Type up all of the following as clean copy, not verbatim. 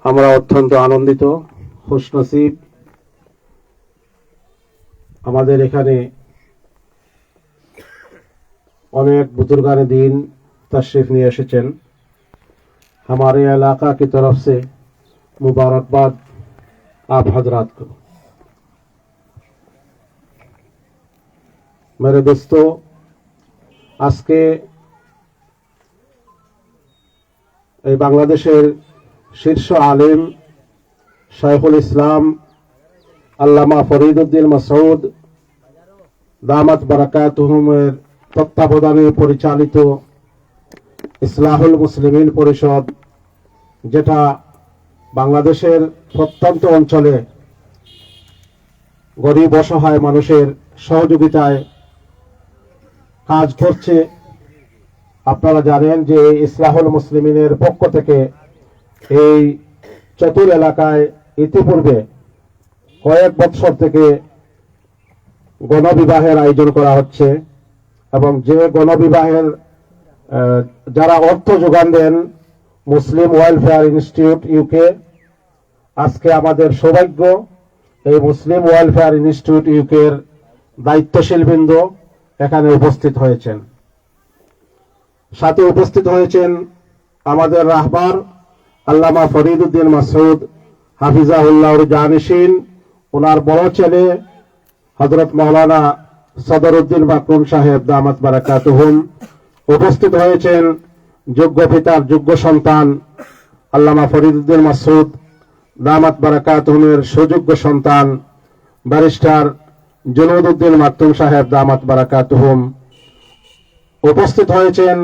আমরা অত্যন্ত আনন্দিত, খুশনসিব। আমাদের এখানে অনেক बुजुर्गान दीन तशरीफ लिए एसेছেন। हमारे इलाका की तरफ से मुबारकबाद आप हजरात को। मेरे दोस्तों, আজকে এই বাংলাদেশের শীর্ষ আলেম শাইখুল ইসলাম আল্লামা ফরিদউদ্দিন মাসউদ দামাত বারাকাতুহুমের তত্ত্বাবধানে পরিচালিত ইসলাহুল মুসলিমিন পরিষদ, যেটা বাংলাদেশের প্রত্যন্ত অঞ্চলে গরিব অসহায় মানুষের সহযোগিতায় কাজ করছে। আপনারা জানেন যে ইসলাহুল মুসলিমিনের পক্ষ থেকে এই চতুর এলাকায় ইতিপূর্বে কয়েক বছর থেকে গণবিবাহের আয়োজন করা হচ্ছে এবং যে গণবিবাহের যারা অর্থ যোগান দেন মুসলিম ওয়েলফেয়ার ইনস্টিটিউট ইউকে। আজকে আমাদের সৌভাগ্য এই মুসলিম ওয়েলফেয়ার ইনস্টিটিউট ইউকের দায়িত্বশীল বৃন্দ এখানে উপস্থিত হয়েছেন। সাথে উপস্থিত হয়েছেন আমাদের রাহবার আল্লামা ফরিদউদ্দিন মাসউদ হাফিজাহুল্লাহর জানিশিন, ওনার বড় ছেলে হযরত মাওলানা সদরউদ্দিন মাকরুম সাহেব দামাত বারাকাতুহুম। উপস্থিত হয়েছেন যোগ্য পিতার যোগ্য সন্তান আল্লামা ফরিদউদ্দিন মাসউদ দামাত বারাকাতুহুমের সুযোগ্য সন্তান ব্যারিস্টার জুনুদউদ্দিন মাকতুম সাহেব দামাত বারাকাতুহুম। উপস্থিত হয়েছেন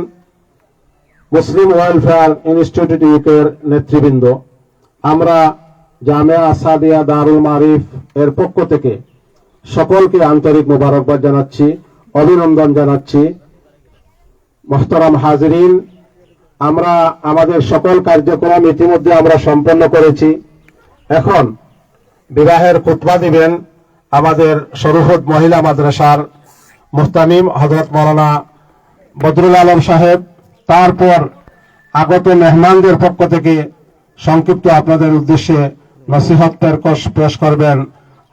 মুসলিম ওয়েলফেয়ার ইনস্টিটিউট ইউকের নেতৃবৃন্দ। আমরা জামিয়া আসাদিয়া দারুল মারিফ এর পক্ষ থেকে সকলকে আন্তরিক মোবারকবাদ জানাচ্ছি, অভিনন্দন জানাচ্ছি। মুহতারাম হাজিরিন, আমরা আমাদের সকল কার্যক্রম ইতিমধ্যে আমরা সম্পন্ন করেছি। এখন বিবাহের খুতবা দিবেন আমাদের শরীফুদ মহিলা মাদ্রাসার মুহতামিম হযরত মাওলানা বদরুল আলম সাহেব। তারপর আগত মেহমানদের পক্ষ থেকে সংক্ষিপ্ত আপনাদের উদ্দেশ্যে নসিহত পেশ করবেন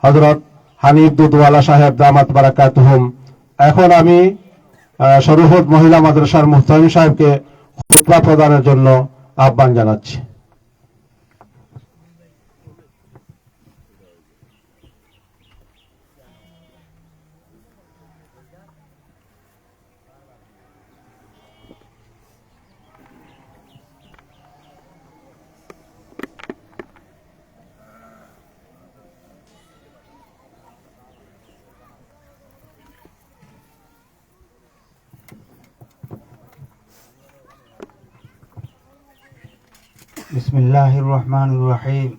হযরত হানিফ দুধওয়ালা সাহেব দামাত বারাকাতুহুম। এখন আমি শরীফুদ মহিলা মাদ্রাসার মুহতামিম সাহেবকে খুতবা প্রদানের জন্য আহ্বান জানাচ্ছি। بسم الله الرحمن الرحيم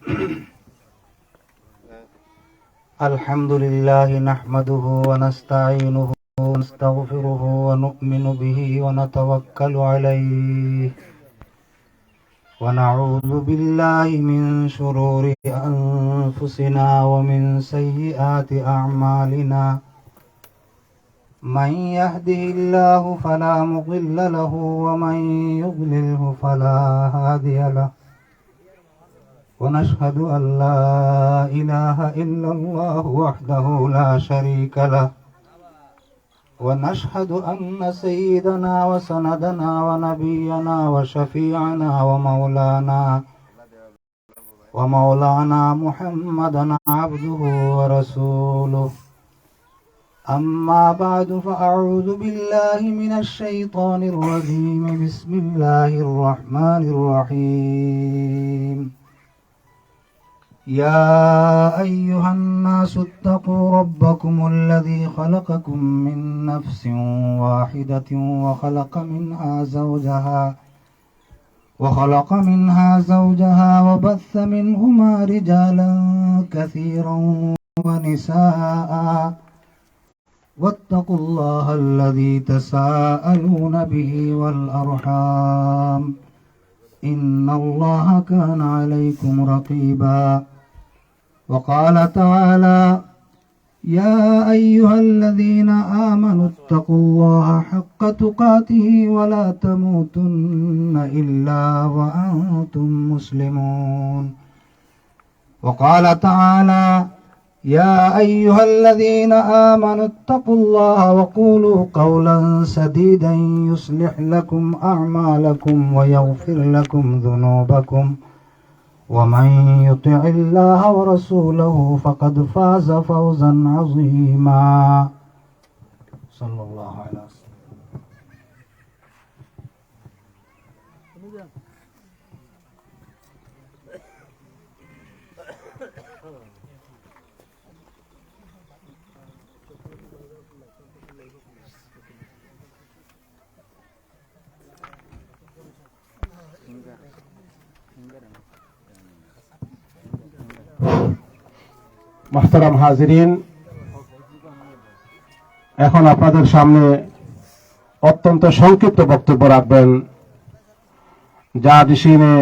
الحمد لله نحمده ونستعينه ونستغفره ونؤمن به ونتوكل عليه ونعوذ بالله من شرور أنفسنا ومن سيئات أعمالنا من يهده الله فلا مضل له ومن يضلله فلا هادي له ونشهد أن لا إله إلا الله وحده لا شريك له ونشهد أن سيدنا وسندنا ونبينا وشفيعنا ومولانا محمدا عبده ورسوله. أما بعد فأعوذ بالله من الشيطان الرجيم. بسم الله الرحمن الرحيم. يا أيها الناس اتقوا ربكم الذي خلقكم من نفس واحدة وخلق منها زوجها وبث منهما رجالا كثيرا ونساء واتقوا الله الذي تساءلون به والأرحام إن الله كان عليكم رقيبا. وقال تعالى يا أيها الذين آمنوا اتقوا الله حق تقاته ولا تموتن إلا وأنتم مسلمون. وقال تعالى: يا أيها الذين آمنوا اتقوا الله وقولوا قولا سديدا يصلح لكم أعمالكم ويغفر لكم ذنوبكم ومن يطع الله ورسوله فقد فاز فوزا عظيما. صلى الله عليه وسلم. محترم হাজিরিন, এখন আপনাদের সামনে অত্যন্ত সংক্ষিপ্ত বক্তব্য রাখবেন জাদিসিনে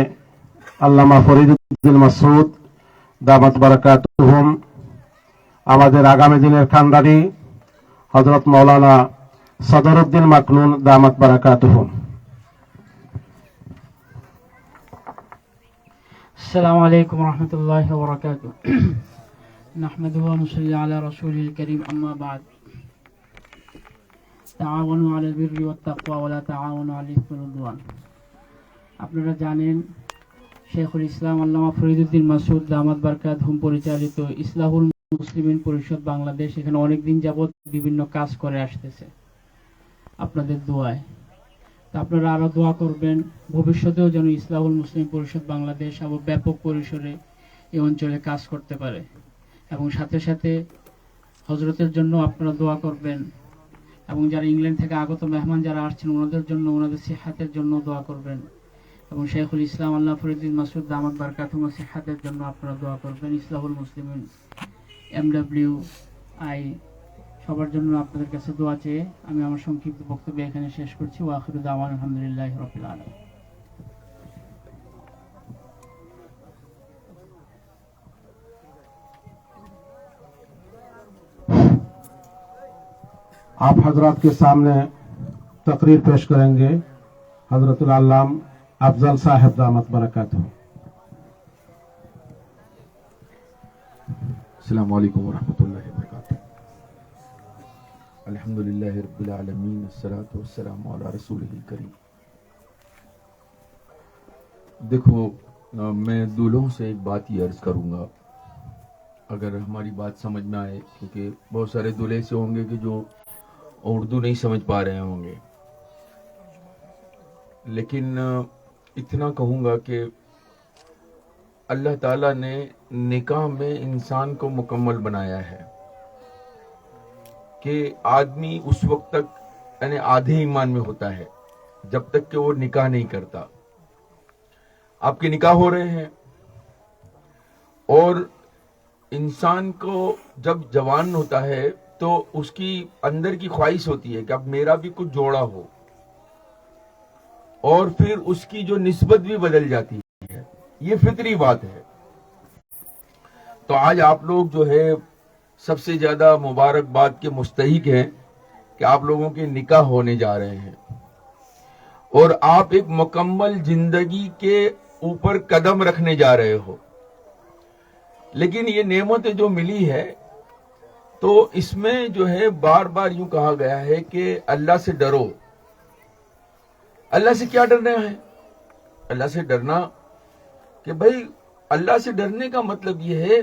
আল্লামা ফরিদুদ্দিন মাসউদ দামাত বারাকাতুহুম, আমাদের আগামী দিনের খানদানি হযরত মাওলানা সদরউদ্দিন মাকনুন দামাত বারাকাতুহুম। السلام عليكم ورحمة الله وبركاته. نحمده ونصلي على رسوله الكريم. أما بعد، تعاونوا على البر والتقوى ولا تعاونوا على الإثم والعدوان. আপনারা জানেন, শেখুল ইসলাম আল্লামা ফরিদুদ্দিন মাসউদ দামাত বারাকাতুহুম পরিচালিত ইসলাহুল মুসলিমিন পরিষদ বাংলাদেশ এখানে অনেকদিন যাবৎ বিভিন্ন কাজ করে আসতেছে আপনাদের দোয়ায়। তো আপনারা আরো দোয়া করবেন ভবিষ্যতেও যেন ইসলাহুল মুসলিম পরিষদ বাংলাদেশ আরো ব্যাপক পরিসরে এই অঞ্চলে কাজ করতে পারে, এবং সাথে সাথে হজরতের জন্য আপনারা দোয়া করবেন, এবং যারা ইংল্যান্ড থেকে আগত মেহমান যারা আসছেন ওনাদের জন্য, ওনাদের সিহাতের জন্য দোয়া করবেন, এবং শেখুল ইসলাম আল্লাহ ফরিদুদ্দিন মাসউদ দামাত বারাকাতুহুম সিহাতের জন্য আপনারা দোয়া করবেন। ইসলাহুল মুসলিমিন MWI সবার জন্য আপনাদের কাছে দোয়া চেয়ে আমি আমার সংক্ষিপ্ত বক্তব্য এখানে শেষ করছি। ওয়া আখিরু দাওয়ানা আলহামদুলিল্লাহি রাব্বিল আলামিন। आप हजरत के सामने तकरीर पेश करेंगे हजरतुल अल्लाम अफजल साहब दामत बरकातुहू। अस्सलामु अलैकुम वरहमतुल्लाहि वबरकातुहू। अल्हम्दुलिल्लाहि रब्बिल आलमीन, अस्सलातु वस्सलामु अला रसूलिहिल करीम। देखो, मैं दूल्हों से एक बात ही अर्ज करूंगा, अगर हमारी बात समझ में आए, क्योंकि बहुत सारे दूल्हे ऐसे होंगे कि जो उर्दू नहीं समझ पा रहे होंगे, लेकिन इतना कहूंगा कि अल्लाह ताला ने निकाह में इंसान को मुकम्मल बनाया है कि आदमी उस वक्त तक यानी आधे ईमान में होता है जब तक कि वो निकाह नहीं करता। आपके निकाह हो रहे हैं और इंसान को जब जवान होता है तो उसकी अंदर की ख्वाहिश होती है कि अब मेरा भी कुछ जोड़ा हो, और फिर उसकी जो निस्बत भी बदल जाती है। ये फितरी बात है। तो आज आप लोग जो है सबसे ज्यादा मुबारकबाद के मुस्तहिक हैं कि आप लोगों के निकाह होने जा रहे हैं और आप एक मुकम्मल जिंदगी के ऊपर कदम रखने जा रहे हो। लेकिन ये नेमतें जो मिली है तो इसमें जो है बार बार यूं कहा गया है कि अल्लाह से डरो। अल्लाह से क्या डरना है? अल्लाह से डरना कि भाई अल्लाह से डरने का मतलब ये है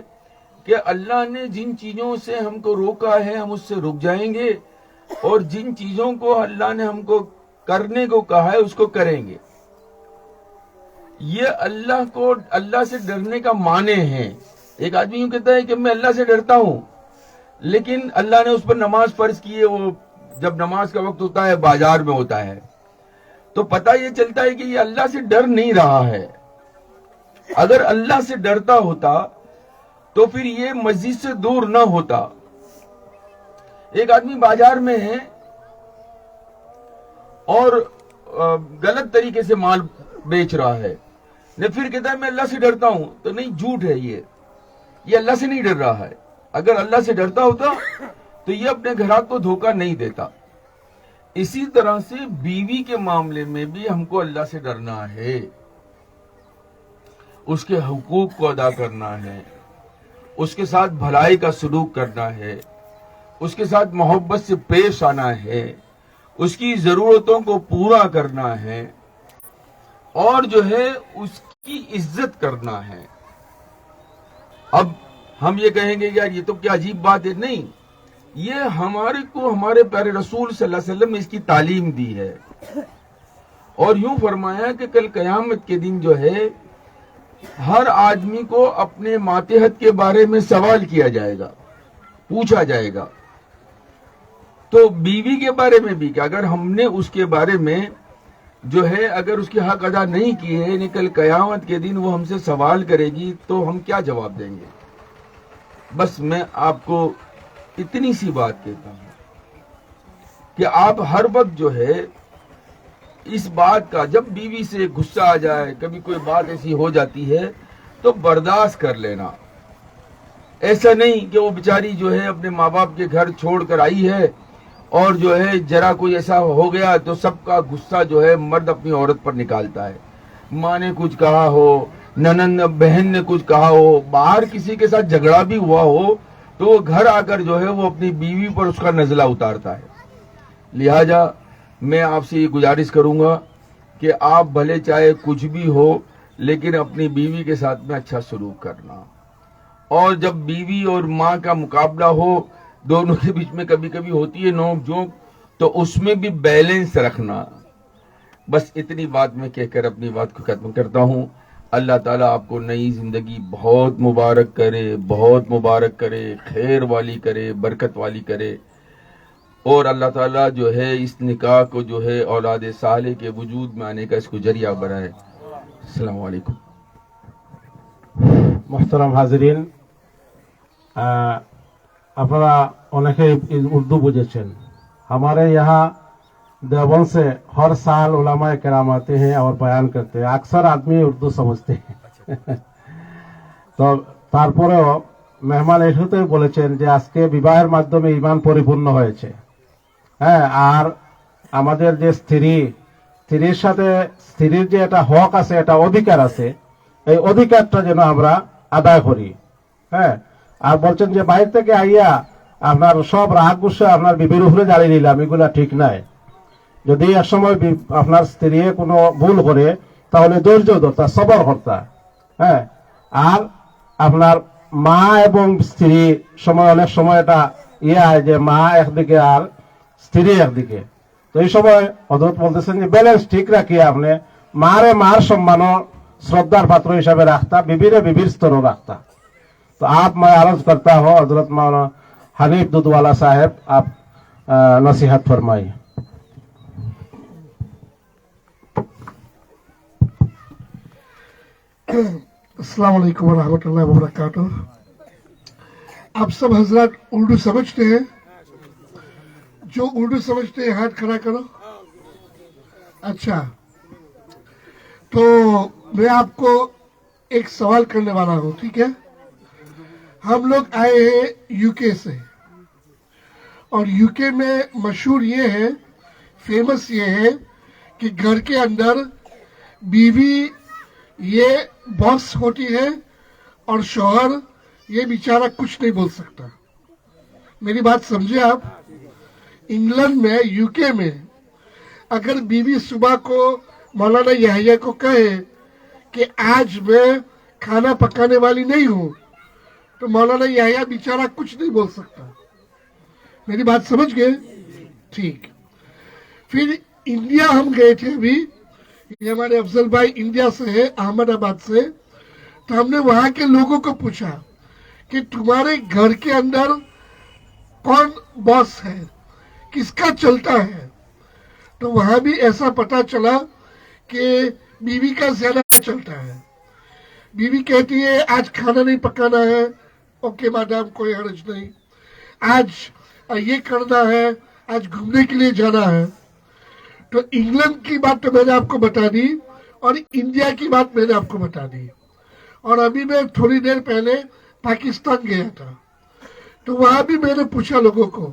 कि अल्लाह ने जिन चीजों से हमको रोका है हम उससे रुक जाएंगे, और जिन चीजों को अल्लाह ने हमको करने को कहा है उसको करेंगे। ये अल्लाह से डरने का माने हैं। एक आदमी यूं कहता है कि मैं अल्लाह से डरता हूं, लेकिन अल्लाह ने उस पर नमाज फर्ज की है, वो जब नमाज का वक्त होता है बाजार में होता है, तो पता ये चलता है कि ये अल्लाह से डर नहीं रहा है। अगर अल्लाह से डरता होता तो फिर ये मस्जिद से दूर ना होता। एक आदमी बाजार में है और गलत तरीके से माल बेच रहा है, ने फिर कहता है मैं अल्लाह से डरता हूं, तो नहीं, झूठ है ये अल्लाह से नहीं डर रहा है। اگر اللہ سے ڈرتا ہوتا تو یہ اپنے گھراک کو دھوکہ نہیں دیتا. اسی طرح سے بیوی کے معاملے میں بھی ہم کو اللہ سے ڈرنا ہے، اس کے حقوق کو ادا کرنا ہے، اس کے ساتھ بھلائی کا سلوک کرنا ہے، اس کے ساتھ محبت سے پیش آنا ہے، اس کی ضرورتوں کو پورا کرنا ہے، اور جو ہے اس کی عزت کرنا ہے. اب ہم یہ کہیں گے یار یہ تو کیا عجیب بات ہے. نہیں، یہ ہمارے کو ہمارے پیارے رسول صلی اللہ علیہ وسلم نے اس کی تعلیم دی ہے، اور یوں فرمایا کہ کل قیامت کے دن جو ہے ہر آدمی کو اپنے ماتحت کے بارے میں سوال کیا جائے گا، پوچھا جائے گا. تو بیوی کے بارے میں بھی کہ اگر ہم نے اس کے بارے میں جو ہے اگر اس کے حق ادا نہیں کیے، یعنی کل قیامت کے دن وہ ہم سے سوال کرے گی تو ہم کیا جواب دیں گے. بس میں آپ کو اتنی سی بات کہتا ہوں کہ آپ ہر وقت جو ہے اس بات کا، جب بیوی سے غصہ آ جائے، کبھی کوئی بات ایسی ہو جاتی ہے تو برداشت کر لینا. ایسا نہیں کہ وہ بیچاری جو ہے اپنے ماں باپ کے گھر چھوڑ کر آئی ہے اور جو ہے ذرا کوئی ایسا ہو گیا تو سب کا غصہ جو ہے مرد اپنی عورت پر نکالتا ہے. ماں نے کچھ کہا ہو، ننند بہن نے کچھ کہا ہو، باہر کسی کے ساتھ جھگڑا بھی ہوا ہو تو وہ گھر آ کر جو ہے وہ اپنی بیوی پر اس کا نزلہ اتارتا ہے. لہذا میں آپ سے یہ گزارش کروں گا کہ آپ بھلے چاہے کچھ بھی ہو لیکن اپنی بیوی کے ساتھ میں اچھا سلوک کرنا. اور جب بیوی اور ماں کا مقابلہ ہو، دونوں کے بیچ میں کبھی کبھی ہوتی ہے نوک جھونک، تو اس میں بھی بیلنس رکھنا. بس اتنی بات میں کہہ کر اپنی بات کو ختم کرتا ہوں. اللہ تعالیٰ آپ کو نئی زندگی بہت مبارک کرے، بہت مبارک کرے، خیر والی کرے، برکت والی کرے، اور اللہ تعالیٰ جو ہے اس نکاح کو جو ہے اولاد صالح کے وجود میں آنے کا اس کو ذریعہ بنائے. السلام علیکم. মোহতারাম হাজিরিন, আপনারা অনেকে উর্দू বুঝেছেন. हमारे यहाँ देवबंद से हर साल उलमा कराम आते हैं और बयान करते हैं. अक्सर आदमी उर्दू समझते हैं তো তারপরেও মেহমান এসেতেই বলেছেন যে আজকে বিবাহের মাধ্যমে ঈমান পরিপূর্ণ হয়েছে. হ্যাঁ, আর আমাদের যে স্ত্রীর সাথে স্ত্রীর যে একটা হক আছে, একটা অধিকার আছে, এই অধিকারটা যেন আমরা আদায় করি. হ্যাঁ, আর বলছেন যে বাইরে থেকে আইয়া আপনার সব রাগ গুসা আপনার বিবির উপরে জ্বালিয়ে দিলাম, এগুলা ঠিক নাই. যদি এক সময় আপনার স্ত্রী কোনো ভুল করে তাহলে ধৈর্য ধরতা, সবর করতা. হ্যাঁ, আর আপনার মা এবং স্ত্রী সময় অনেক সময় এটা হয় যে মা একদিকে আর স্ত্রী একদিকে. তো এই সময় হযরত বলতেছেন যে ব্যালেন্স ঠিক রাখিয়ে আপনি মারে মার সম্মান শ্রদ্ধার পাত্র হিসাবে রাখতা, বিবিরে বিবির স্তরও রাখতা. तो आप मैं अर्ज करता हूँ हजरत मौलाना हनीफ दुधवाला साहब, आप नसीहत फरमाइए. अस्सलाम वालेकुम रहमतुल्लाहि व बरकातुहू. आप सब हजरत उर्दू समझते हैं? जो उर्दू समझते हैं हाथ खड़ा करो. अच्छा, तो मैं आपको एक सवाल करने वाला हूँ, ठीक है? हम लोग आए हैं यूके से, और यूके में मशहूर ये है, फेमस ये है कि घर के अंदर बीवी ये बॉस होती है और शौहर ये बेचारा कुछ नहीं बोल सकता. मेरी बात समझे आप? इंग्लैंड में, यूके में अगर बीवी सुबह को मौलाना यहया को कहे कि आज मैं खाना पकाने वाली नहीं हूँ, तो मौलाना यहया बेचारा कुछ नहीं बोल सकता. मेरी बात समझ गए? ठीक. फिर इंडिया हम गए थे अभी, ये हमारे अफजल भाई इंडिया से है, अहमदाबाद से. तो हमने वहां के लोगों को पूछा कि तुम्हारे घर के अंदर कौन बॉस है, किसका चलता है. तो वहां भी ऐसा पता चला कि बीवी का ज्यादा चलता है. बीवी कहती है आज खाना नहीं पकाना है, ओके मैडम कोई हर्ज नहीं. आज ये करना है, आज घूमने के लिए जाना है. तो इंग्लैंड की बात तो मैंने आपको बता दी और इंडिया की बात मैंने आपको बता दी. और अभी मैं थोड़ी देर पहले पाकिस्तान गया था. तो वहां भी मैंने पूछा लोगों को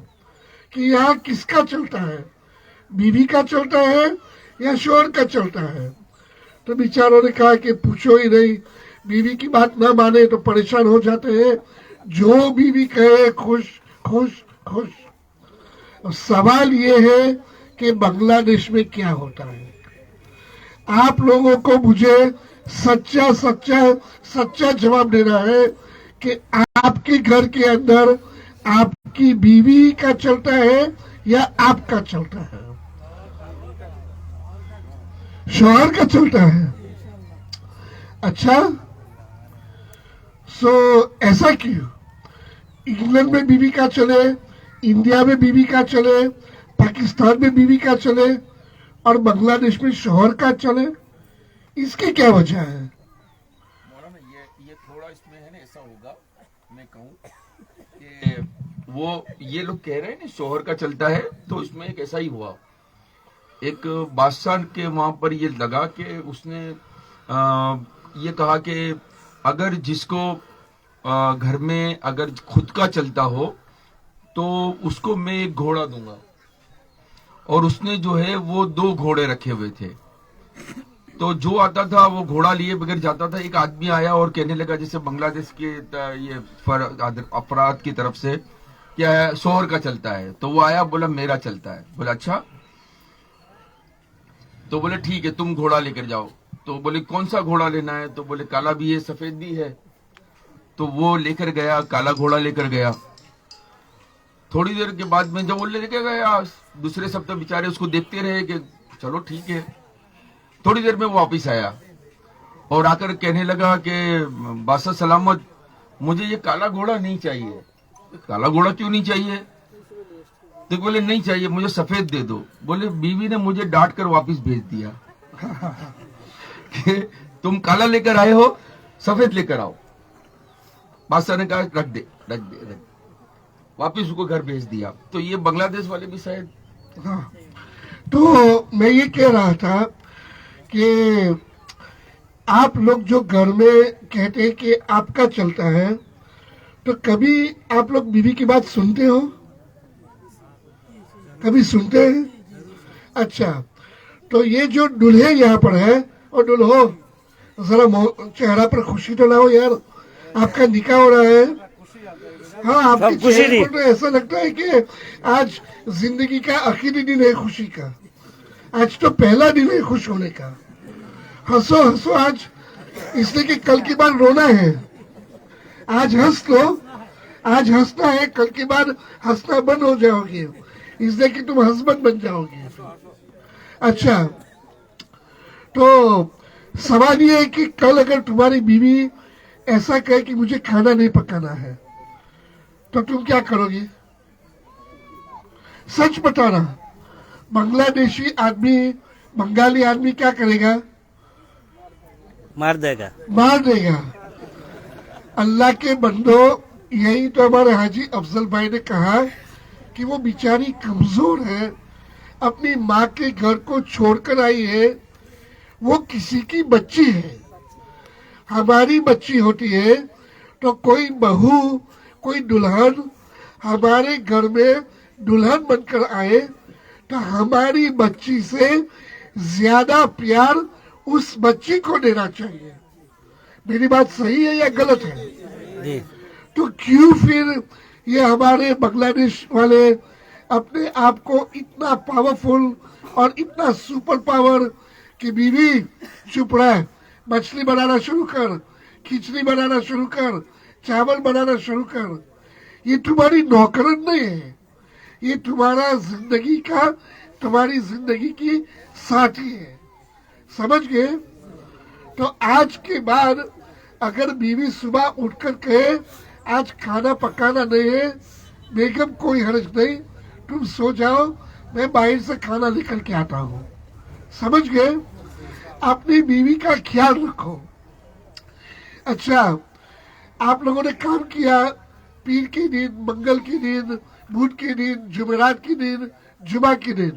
कि यहाँ किसका चलता है, बीवी का चलता है या शोहर का चलता है। तो बेचारों ने कहा कि पूछो ही नहीं, बीवी की बात ना माने तो परेशान हो जाते हैं, जो बीवी कहे खुश खुश खुश। और सवाल ये है कि बांग्लादेश में क्या होता है। आप लोगों को मुझे सच्चा सच्चा सच्चा जवाब देना है कि आपके घर के अंदर आपकी बीवी का चलता है या आपका चलता है, शौहर का चलता है। अच्छा, सो ऐसा क्यों? इंग्लैंड में बीवी का चले, इंडिया में बीवी का चले, पाकिस्तान में बीवी का चले और बांग्लादेश में शौहर का चले, इसकी क्या वजह है? मौलाना ये थोड़ा इसमें है ना, ऐसा होगा, मैं कहूँ कि वो ये लोग कह रहे हैं ना शौहर का चलता है, तो इसमें एक ऐसा ही हुआ। एक बादशाह के वहां पर ये लगा कि उसने ये कहा कि अगर जिसको घर में अगर खुद का चलता हो तो उसको मैं एक घोड़ा दूंगा, और उसने जो है वो 2 घोड़े रखे हुए थे। तो जो आता था वो घोड़ा लिए बगैर जाता था। एक आदमी आया और कहने लगा, जैसे बांग्लादेश के ये अफराद की तरफ से, क्या है शौहर का चलता है। तो वो आया, बोला मेरा चलता है। बोला अच्छा, तो बोले ठीक है तुम घोड़ा लेकर जाओ। तो बोले कौन सा घोड़ा लेना है? तो बोले काला भी है सफेद भी है। तो वो लेकर गया, काला घोड़ा लेकर गया। थोड़ी देर के बाद में जब वो लेकर गया, दूसरे सब तो बेचारे उसको देखते रहे कि चलो ठीक है। थोड़ी देर में वो वापिस आया और आकर कहने लगा कि बादशाह सलामत, मुझे ये काला घोड़ा नहीं चाहिए। काला घोड़ा क्यों नहीं चाहिए? तो बोले नहीं चाहिए, मुझे सफेद दे दो। बोले बीवी ने मुझे डांट कर वापिस भेज दिया कि तुम काला लेकर आए हो, सफेद लेकर आओ। बादशाह ने कहा रख दे रख दे रख दे, वापिस उसको घर भेज दिया। तो ये बांग्लादेश वाले भी शायद। हाँ, तो मैं ये कह रहा था कि आप लोग जो घर में कहते हैं कि आपका चलता है, तो कभी आप लोग बीवी की बात सुनते हो? कभी सुनते हैं? अच्छा, तो ये जो दुल्हे यहाँ पर है, और दुल्हो जरा चेहरा पर खुशी तो लाओ यार, आपका निकाह हो रहा है। हाँ, आपके चेहरे पर तो ऐसा लगता है कि आज जिंदगी का आखिरी दिन है खुशी का, आज तो पहला दिन है खुश होने का। हंसो हंसो आज, इसलिए कि कल की बार रोना है। आज हंस लो, आज हंसना है, कल की बार हंसना बंद हो जाओगे, इसलिए कि तुम हस्बैंड बन जाओगे। अच्छा, तो सवाल ये है कि कल अगर तुम्हारी बीवी ऐसा कहे कि मुझे खाना नहीं पकाना है, तो तुम क्या करोगी? सच बताना। बांग्लादेशी आदमी, बंगाली आदमी क्या करेगा? मार देगा, मार देगा। अल्लाह के बंदो, यही तो हमारे हाजी अफजल भाई ने कहा कि वो बेचारी कमजोर है, अपनी माँ के घर को छोड़कर आई है, वो किसी की बच्ची है। हमारी बच्ची होती है तो कोई बहू, कोई दुल्हन हमारे घर में दुल्हन बनकर आए तो हमारी बच्ची से ज्यादा प्यार उस बच्ची को देना चाहिए। मेरी बात सही है या गलत है? जी। तो क्यों फिर ये हमारे बांग्लादेश वाले अपने आप को इतना पावरफुल और इतना सुपर पावर कि बीवी चुप रह, मछली बनाना शुरू कर, खिचड़ी बनाना शुरू कर, चावल बनाना शुरू कर। ये तुम्हारी नौकरन नहीं है, ये तुम्हारा जिंदगी का, तुम्हारी जिंदगी की साथी है। समझ गए? तो आज के बाद अगर बीवी सुबह उठकर कहे आज खाना पकाना नहीं है, बेगम कोई हर्ज नहीं, तुम सो जाओ, मैं बाहर से खाना लेकर के आता हूँ। समझ गए? अपनी बीवी का ख्याल रखो। अच्छा, आप लोगों ने काम किया, पीर के दिन, मंगल के दिन, बुध के दिन, जुमेरात के दिन, जुमा के दिन,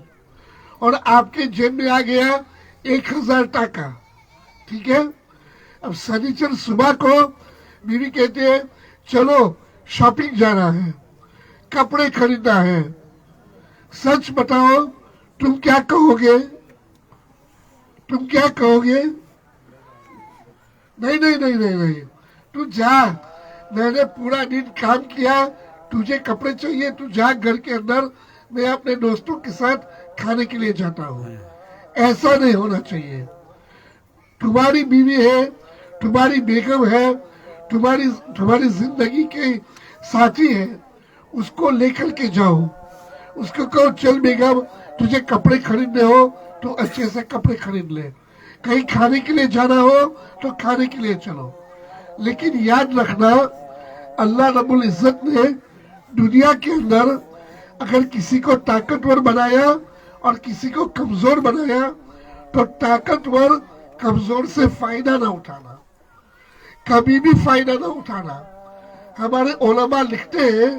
और आपके जेब में आ गया 1000 टाका। ठीक है? अब शनिचर सुबह को बीवी कहते हैं चलो शॉपिंग जाना है, कपड़े खरीदना है। सच बताओ, तुम क्या कहोगे? तुम क्या कहोगे? नहीं नहीं नहीं नहीं नहीं, तू जा, मैंने पूरा दिन काम किया, तुझे कपड़े चाहिए, तू जा घर के अंदर, मैं अपने दोस्तों के साथ खाने के लिए जाता हूँ। ऐसा नहीं होना चाहिए। तुम्हारी बीवी है, तुम्हारी बेगम है, तुम्हारी जिंदगी के साथी है, उसको लेकर के जाओ, उसको कहो चल बेगम तुझे कपड़े खरीदने हो तो अच्छे से कपड़े खरीद ले, कहीं खाने के लिए जाना हो तो खाने के लिए चलो। लेकिन याद रखना, अल्लाह रब्बुल इज्जत ने दुनिया के अंदर अगर किसी को ताकतवर बनाया और किसी को कमजोर बनाया तो ताकतवर कमजोर से फायदा ना उठाना, कभी भी फायदा ना उठाना। हमारे उलमा लिखते हैं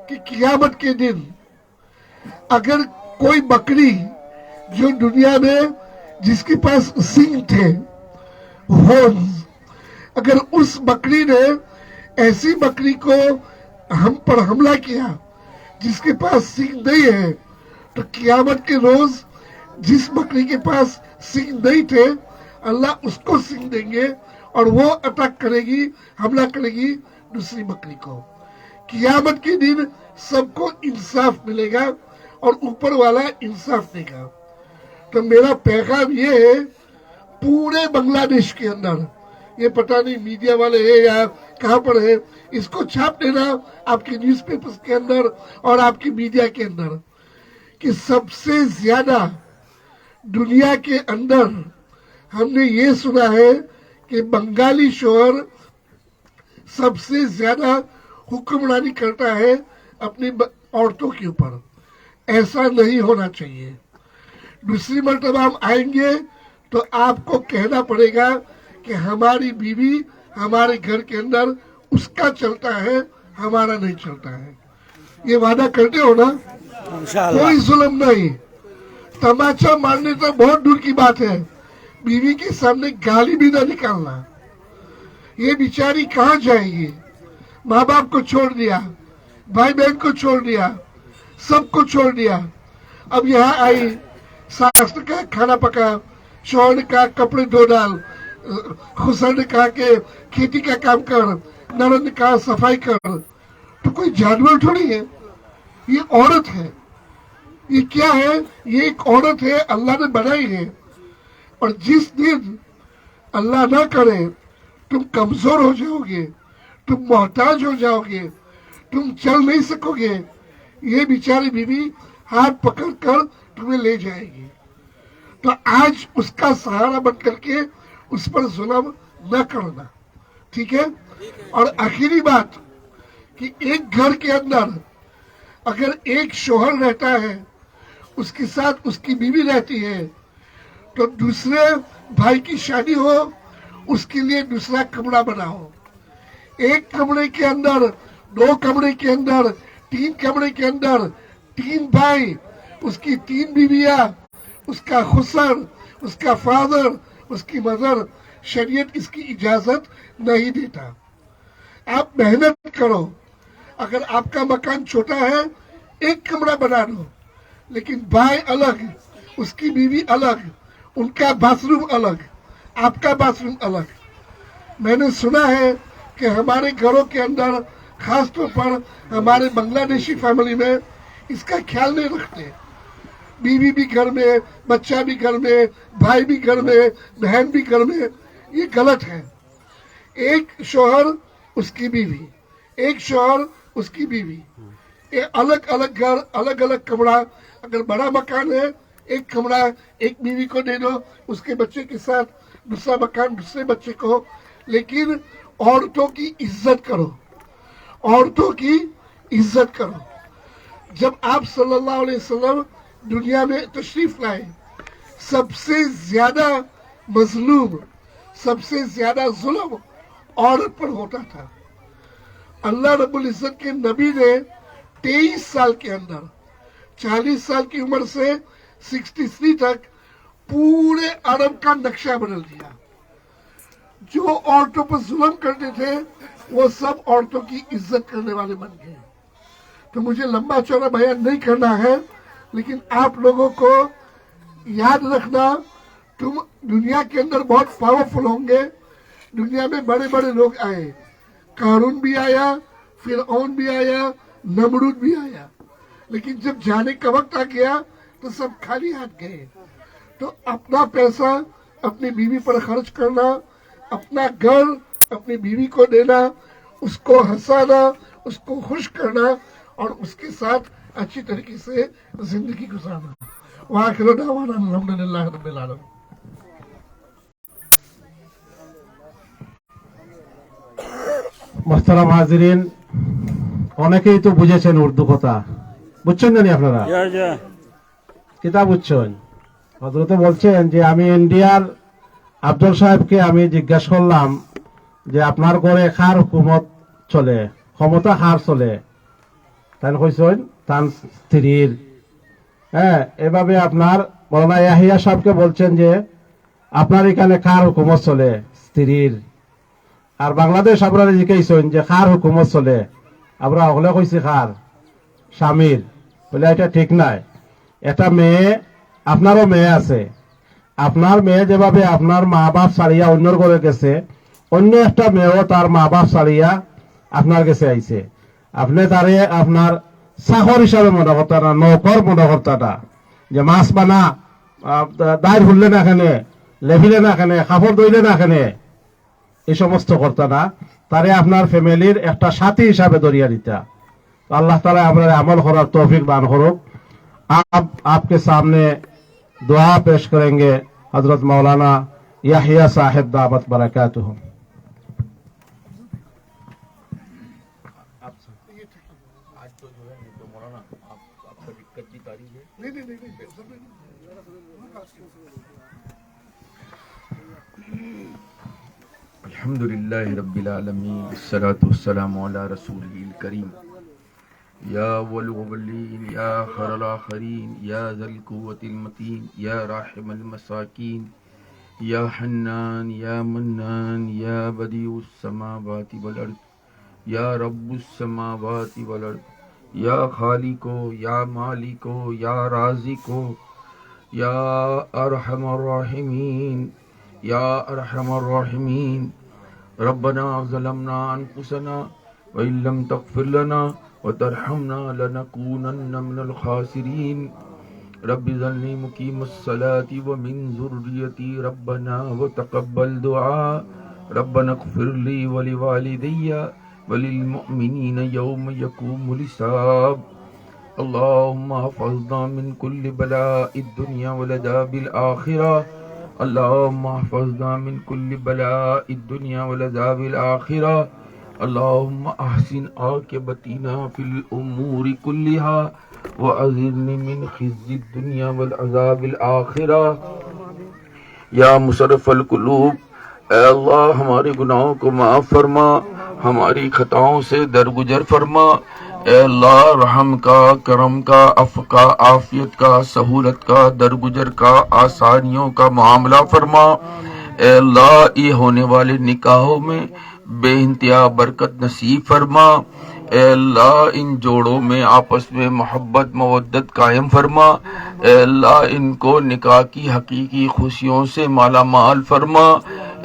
कि कियामत के दिन अगर कोई बकरी जो दुनिया में जिसके पास सींग थे, हॉर्न्स, अगर उस बकरी ने ऐसी बकरी को हम पर हमला किया जिसके पास सींग नहीं है, तो कियामत के रोज जिस बकरी के पास सींग नहीं थे अल्लाह उसको सींग देंगे और वो अटैक करेगी, हमला करेगी दूसरी बकरी को। कियामत के दिन सबको इंसाफ मिलेगा और ऊपर वाला इंसाफ देगा। तो मेरा पैगाम ये है, पूरे बांग्लादेश के अंदर, ये पता नहीं मीडिया वाले है या कहाँ पर है, इसको छाप देना आपके न्यूज़पेपर्स के अंदर और आपकी मीडिया के अंदर कि सबसे ज्यादा दुनिया के अंदर हमने ये सुना है कि बंगाली शोहर सबसे ज्यादा हुक्मरानी करता है अपनी औरतों के ऊपर। ऐसा नहीं होना चाहिए। दूसरी मर्तबा हम आएंगे तो आपको कहना पड़ेगा कि हमारी बीवी हमारे घर के अंदर उसका चलता है, हमारा नहीं चलता है। ये वादा करते हो ना? इंशाअल्लाह। कोई जुल्म नहीं। तमाचा मारने तो बहुत दूर की बात है, बीवी के सामने गाली भी ना निकालना। ये बेचारी कहाँ जाएगी? माँ बाप को छोड़ दिया, भाई बहन को छोड़ दिया, सबको छोड़ दिया, अब यहाँ आई, सास ने कहा खाना पका, शौहर ने कहा कपड़े धो डाल, खुसर ने कहा कि खेती का काम कर, ननद ने कहा सफाई कर। तो कोई जानवर थोड़ी है, ये औरत है। ये क्या है? ये एक औरत है, अल्लाह ने बनाई है। और जिस दिन अल्लाह ना करे तुम कमजोर हो जाओगे, तुम मोहताज हो जाओगे, तुम चल नहीं सकोगे, ये बेचारी बीवी हाथ पकड़कर तुम्हें ले जाएगी। तो आज उसका सहारा बन करके उस पर जुल्म न करना, ठीक है? और आखिरी बात कि एक घर के अंदर अगर एक शौहर रहता है, उसके साथ उसकी बीवी रहती है, तो दूसरे भाई की शादी हो उसके लिए दूसरा कमरा बनाओ। एक कमरे के अंदर, दो कमरे के अंदर, तीन कमरे के अंदर तीन भाई, उसकी तीन बीवियां, उसका खुसर, उसका फादर, उसकी मदर। शरीयत इसकी इजाजत नहीं देता। आप मेहनत करो, अगर आपका मकान छोटा है एक कमरा बना लो, लेकिन भाई अलग, उसकी बीवी अलग, उनका बाथरूम अलग, आपका बाथरूम अलग। मैंने सुना है कि हमारे घरों के अंदर, खास तौर पर हमारे बांग्लादेशी फैमिली में इसका ख्याल नहीं रखते। बीवी भी घर में, बच्चा भी घर में, भाई भी घर में, बहन भी घर में। ये गलत है। एक शौहर उसकी बीवी, एक शौहर उसकी बीवी, ये अलग अलग घर, अलग अलग कमरा। अगर बड़ा मकान है एक कमरा एक बीवी को दे दो, उसके बच्चे के साथ दूसरा मकान दूसरे बच्चे को। लेकिन औरतों की इज्जत करो, औरतों की इज्जत करो। जब आप सल्लल्लाहु अलैहि वसल्लम दुनिया में तशरीफ लाए, सबसे ज्यादा मजलूम, सबसे ज्यादा जुल्म औरत पर होता था। अल्लाह रब्बुल इज्जत के नबी ने 23 साल के अंदर, 40 साल की उम्र से 63 तक पूरे अरब का नक्शा बदल दिया। जो औरतों पर जुल्म करते थे वो सब औरतों की इज्जत करने वाले बन गए। तो मुझे लंबा चौड़ा बयान नहीं करना है, लेकिन आप लोगों को याद रखना, तुम दुनिया के अंदर बहुत पावरफुल होंगे। दुनिया में बड़े बड़े लोग आए, कारून भी आया, फिरऔन भी आया, नमरूद भी आया, लेकिन जब जाने का वक्त आ गया तो सब खाली हाथ गए। तो अपना पैसा अपनी बीवी पर खर्च करना, अपना घर अपनी बीवी को देना, उसको हंसाना, उसको खुश करना और उसके साथ अच्छी तरीके से जिंदगी गुजारना। वाखिर दावाना अल्हम्दुलिल्लाह रब्बिल आलमीन। মোহতারাম হাজিরিন, অনেকেই তো বুঝেছেন উর্দু কথা, বুঝছেন জানি আপনারা কিতা বুঝছেন? হযরতে বলছেন যে আমি ইন্ডিয়ার আব্দুল সাহেবকে আমি জিজ্ঞাসা করলাম যে আপনার ঘরে কার হুকুমত চলে, ক্ষমতা কার চলে? তাই কইছেন তার স্ত্রীর। হ্যাঁ, এভাবে আপনার মৌলানা ইয়াহিয়া সাহেবকে বলছেন যে আপনার এখানে কার হুকুমত চলে? স্ত্রীর। আর বাংলাদেশ আপনারা জিজ্ঞাসেন যে কার হুকুমত চলে, আমরা হলে কইছি কার? স্বামীর। বলে এটা ঠিক নাই। এটা মেয়ে, আপনারও মেয়ে আছে, আপনার মেয়ে যেভাবে আপনার মা বাপ ছাড়িয়া অন্যর ঘরে গেছে, অন্য একটা মেয়েও তার মা বাপ ছাড়িয়া আপনার কাছে আইছে। আপনি তারে আপনার চাকর হিসাবে মনে করতা না, নৌকর মনে করতা না, যে মাছ বানা দায়ের হুললে না এখানে, লেভিলে না এখানে, কাপড় দইলে না এখানে, এই সমস্ত করতা না। তারে আপনার ফ্যামিলির একটা সাথী হিসাবে ধরিয়া দিতা। আল্লাহ তাআলা আমরা আমল করার তৌফিক দান করুক। आपके सामने दुआ पेश करेंगे हजरत मौलाना याहिया साहिब दावत बरकातुहू। आज तो जो है तो मौलाना आपका दिक्कत की तारीख है। अल्हम्दुलिल्लाहि रब्बिल आलमीन, अस्सलातु वस्सलामु अला रसूलिल करीम, या अव्वल अव्वलीन, या खैरुल आखिरीन, या ज़ल कुव्वतिल मतीन, या राहिमल मसाकीन, या हन्नान, या मन्नान, या बदीउस समावाति वल अर्द, या रब्बुस समावाति वल अर्द, या खालिको, या मालिको, या राज़िको, या अरहमर राहिमीन, या अरहमर राहिमीन। रब्बना ज़लमना अनफुसना व इन लम तग़फिर लना व तरहमना लनकूनन्न मिनल खासिरीन। रब्बि ज़ल्नी मुकीमस्सलाति व मिन ज़ुर्रियती रब्बना व तक़ब्बल दुआ। रब्बना इग़फिर ली व लिवालिदैया व लिलमुअ्मिनीन यौम यक़ूमुल हिसाब। अल्लाहुम्मा हफ़िज़ना मिन कुल्लि बलाइद दुनिया वल अज़ाबिल आखिरह। अल्लाहुम्मा हफ़िज़ना मिन कुल्लि बलाइद दुनिया वल अज़ाबिल आखिरह। अल्लाहुम्मा अहसिन आक़िबतना फ़िल उमूरि कुल्लिहा व अज़िरनी मिन ख़िज़्यि दुनिया वल अज़ाबिल आखिरह। या मुसर्रिफ़ल क़ुलूब, ऐ अल्लाह हमारे गुनाहों को माफ़ फरमा, हमारी खताओं से दरगुजर फरमा। ऐ अल्लाह रहम का, करम का, अफ़ का, आफियत का, सहूलत का, दरगुजर का, आसानियों का मामला फरमा। ऐ अल्लाह ये होने वाले निकाहों में बेइंतहा बरकत नसीब फरमा। ऐ अल्लाह इन जोड़ों में आपस में मोहब्बत मवद्दत कायम फरमा। ऐ अल्लाह इनको निकाह की हकीकी खुशियों से माला माल फरमा।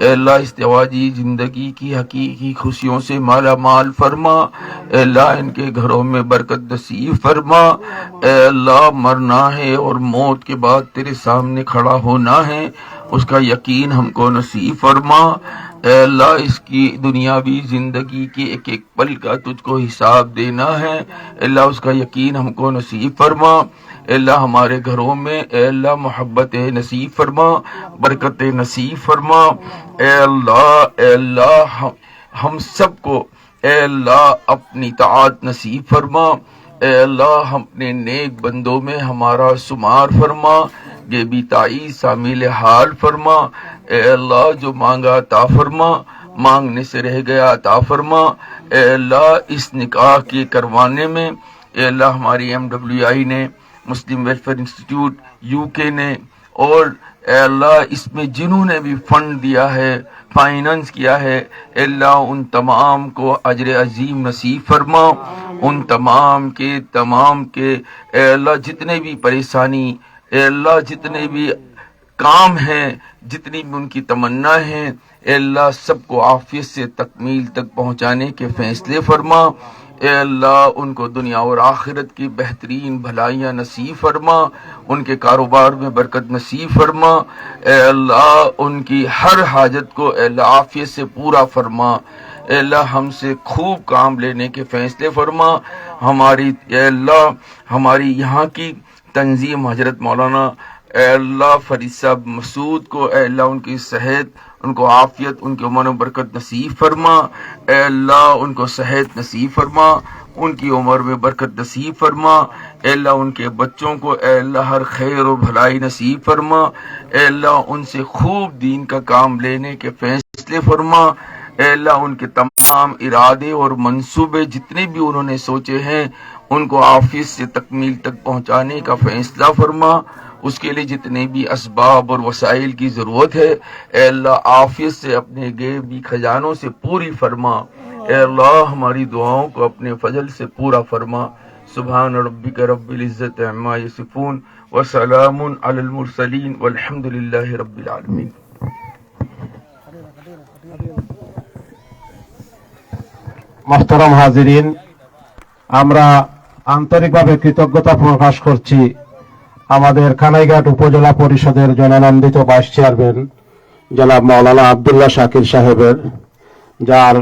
ऐ अल्लाह इस्तिवाजी जिंदगी की हकीकी खुशियों से माला माल फरमा। ऐ अल्लाह इनके घरों में बरकत नसीब फरमा। ऐ अल्लाह मरना है और मौत के बाद तेरे सामने खड़ा होना है, उसका यकीन हमको नसीब फरमा। ऐ अल्लाह इसकी दुनियावी जिंदगी के एक एक पल का तुझको हिसाब देना है, अल्लाह उसका यकीन हमको नसीब फरमा। अल्लाह हमारे घरों में ऐ अल्लाह मोहब्बत नसीब फरमा, बरकत नसीब फरमा। ऐ अल्लाह हम सबको ऐ अल्लाह अपनी ताअत नसीब फरमा। ऐ अल्लाह अपने नेक बंदों में हमारा शुमार फरमा, गेबी ताई शामिल हाल फरमा। ऐ अल्लाह जो मांगा अता फरमा, मांगने से रह गया अता फरमा। ऐ अल्लाह इस निकाह के करवाने में ऐ अल्लाह हमारी MWI ने, मुस्लिम वेलफेयर इंस्टीट्यूट UK ने और ए अल्लाह इसमें जिन्होंने भी फंड दिया है, फाइनेंस किया है, ए अल्लाह उन तमाम को अजर अजीम नसीब फरमा। उन तमाम के ए अल्लाह जितने भी परेशानी, ए अल्लाह जितने भी काम हैं, जितनी भी उनकी तमन्ना है, ए अल्लाह सबको आफियत से तकमील तक पहुंचाने के फैसले फरमा। ए अल्लाह उनको दुनिया और आखिरत की बेहतरीन भलाइयाँ नसीब फरमा, उनके कारोबार में बरकत नसीब फरमा। ए अल्लाह उनकी हर हाजत को ए अल्लाह आफियत से पूरा फरमा। ए अल्लाह हमसे खूब काम लेने के फैसले फरमा। हमारी ए अल्लाह हमारी यहाँ की तंजीम हजरत मौलाना ए अल्लाह फरीद साहब मसूद को ए अल्लाह उनकी सेहत, उनको आफियत, उनकी उम्र में बरकत नसीब फरमा। ए अल्लाह उनको सेहत नसीब फरमा, उनकी उम्र में बरकत नसीब फरमा। ए अल्लाह उनके बच्चों को ए अल्लाह हर खैर और भलाई नसीब फरमा। ए अल्लाह उनसे खूब दीन का काम लेने के फैसले फरमा। ए अल्लाह उनके तमाम इरादे और मंसूबे जितने भी उन्होंने सोचे हैं उनको आफियत से तकमील तक पहुंचाने का फैसला फरमा। उसके लिए जितने भी असबाब और वसाइल की जरूरत है ए अल्लाह आफियत से अपने गैबी खजानों से पूरी फरमा। ए अल्लाह हमारी दुआओं को अपने फजल से पूरा फरमा। सुभान रब्बिक रब्बिल इज्जति अम्मा यसिफून व सलामुन अलल मुरसलीन वल्हम्दुलिल्लाहि रब्बिल आलमीन। মোহতারাম হাজিরিন, আমরা আন্তরিকভাবে কৃতজ্ঞতা প্রকাশ করছি আমাদের কানাইঘাট উপজেলা পরিষদের জননন্দিত ভাইস চেয়ারম্যান জনাব মাওলানা আব্দুল্লাহ শাকির সাহেবের, যার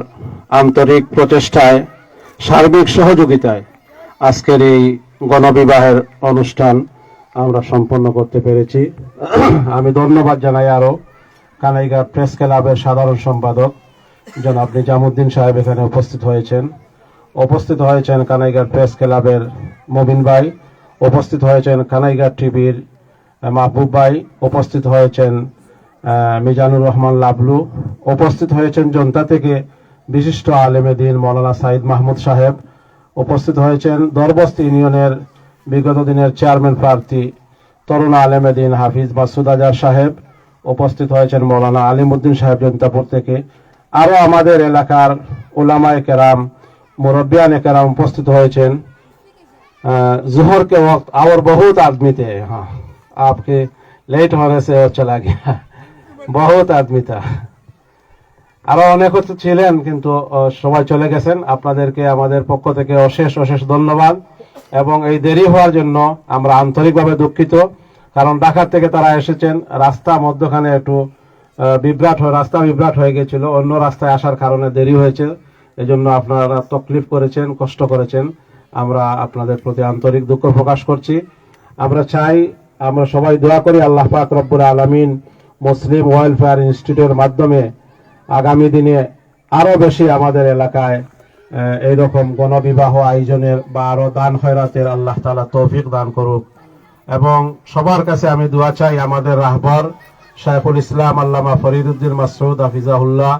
আন্তরিক প্রচেষ্টায় সার্বিক সহযোগিতায় আজকের এই গণবিবাহের অনুষ্ঠান আমরা সম্পন্ন করতে পেরেছি। আমি ধন্যবাদ জানাই আরো কানাইঘাট প্রেস ক্লাবের সাধারণ সম্পাদক জনাব নিজামুদ্দিন সাহেব এখানে উপস্থিত হয়েছেন কানাইঘাট প্রেস ক্লাবের মবিন ভাই, উপস্থিত হয়েছেন কানাইঘাট টিভির মাহবুব ভাই, উপস্থিত হয়েছেন মিজানুর রহমান লাবলু, উপস্থিত হয়েছেন জনতা থেকে বিশিষ্ট আলেমে দ্বীন মৌলানা সাইদ মাহমুদ সাহেব, উপস্থিত হয়েছেন দরবস্ত ইউনিয়নের বিগত দিনের চেয়ারম্যান প্রার্থী তরুণ আলেমে দ্বীন হাফিজ মাসুদ আজার সাহেব, উপস্থিত হয়েছেন মৌলানা আলিমউদ্দিন সাহেব জনতাপুর থেকে, আরো আমাদের এলাকার উলামায়ে কেরাম, মুরব্বিয়ানে কেরাম উপস্থিত হয়েছেন। जोहर के वक्त और बहुत आदमी थे, हाँ आपके लेट होने से चला गया, बहुत आदमी था। আরো অনেক ছিলেন কিন্তু সবাই চলে গেছেন। আপনাদেরকে আমাদের পক্ষ থেকে অশেষ অশেষ ধন্যবাদ এবং এই দেরি হওয়ার জন্য আমরা আন্তরিকভাবে দুঃখিত, কারণ ঢাকা থেকে তারা এসেছেন, রাস্তা মধ্যখানে একটু রাস্তা বিভ্রাট হয়ে গেছিল, অন্য রাস্তায় আসার কারণে দেরি হয়েছে, এজন্য আপনারা তকলিফ করেছেন, কষ্ট করেছেন। আমরা আপনাদের প্রতি আন্তরিক দুঃখ প্রকাশ করছি। আমরা চাই, আমরা সবাই দোয়া করি আল্লাহ পাক রব্বুল আলামিন মুসলিম ওয়েলফেয়ার ইনস্টিটিউটের মাধ্যমে আগামী দিনে আরো বেশি আমাদের এলাকায় এইরকম গণবিবাহ আয়োজনের বা আরো দান খয়রাতের আল্লাহ তাআলা তৌফিক দান করুক। এবং সবার কাছে আমি দোয়া চাই, আমাদের রাহবার শাইখুল ইসলাম আল্লামা ফরিদউদ্দিন মাসউদ হাফিজাহুল্লাহ